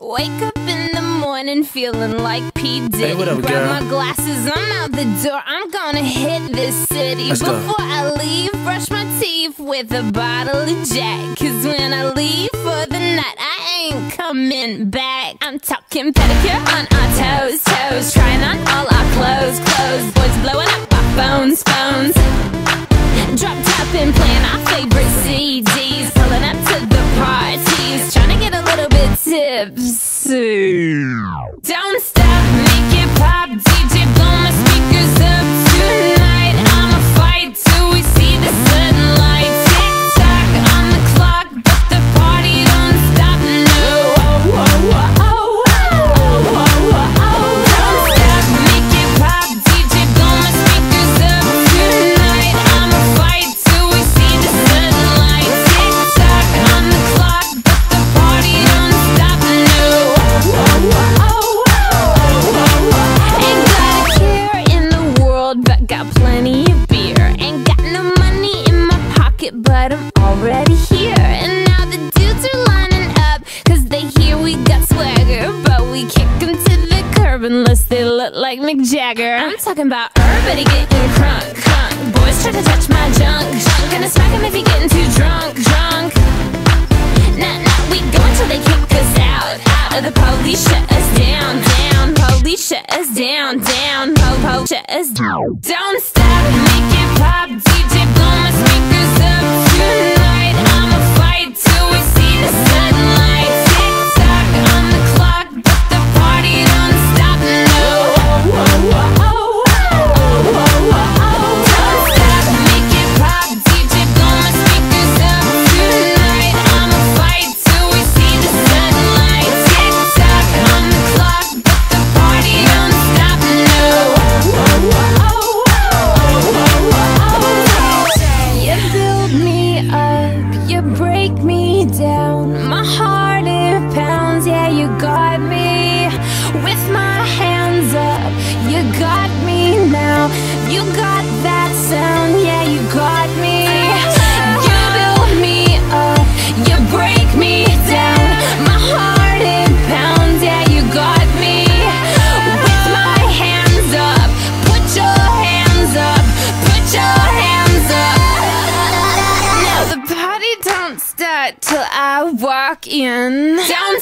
Wake up in the morning feeling like P. Diddy. Hey, what up, Grab girl? my glasses, I'm out the door. I'm gonna hit this city. Let's go. Before I leave, brush my teeth with a bottle of Jack. Cause when I leave for the night, I ain't coming back. I'm talking pedicure on our toes, toes. Trying on all our clothes, clothes. Boys blowing up our phones, phones. Drop top and playing our favorite CDs. Pulling up to the parties, trying to get a little bit tipsy. Don't stop, make it pop, DJ blow my speakers up tonight. I'ma fight till we see the sunlight. Tick tock on the clock, but the party don't stop, no. Don't stop, make it pop, DJ blow my speakers up tonight. I'ma fight till we see the sunlight. Tick tock on the clock, but the party don't stop, no. Ain't got a care in the world, but got plenty of beer. Ain't got no money in my pocket, but I'm already here. And now the dudes are lining up, cause they hear we got swagger. But we kick them to the curb unless they look like Mick Jagger. I'm talking about everybody getting crunk, crunk. Boys try to touch my junk, junk. Gonna smack him if he getting too drunk, drunk. Nah, nah, we go until they kick us out, out. Or the police shut us down, down. Police shut us down, down. Po-po shut us down. Don't stop, make it pop, DJ blow my speakers up tonight. I'ma fight till we see the sunlight. Tick tock on the clock, but the party don't stop, no. Don't stop, make it pop, DJ blow my speakers up tonight. I'ma fight till we see the sunlight. Tick tock on the clock, but the party don't stop, no. You build me up, you break me down. My heart it pounds, yeah, you got me. With my hands up, you got me now. You got that sound, yeah, you got me. You build me up, you break me down. My heart it pounds, yeah, you got me. With my hands up, put your hands up, put your hands up. Now the party don't start till I walk in. Don't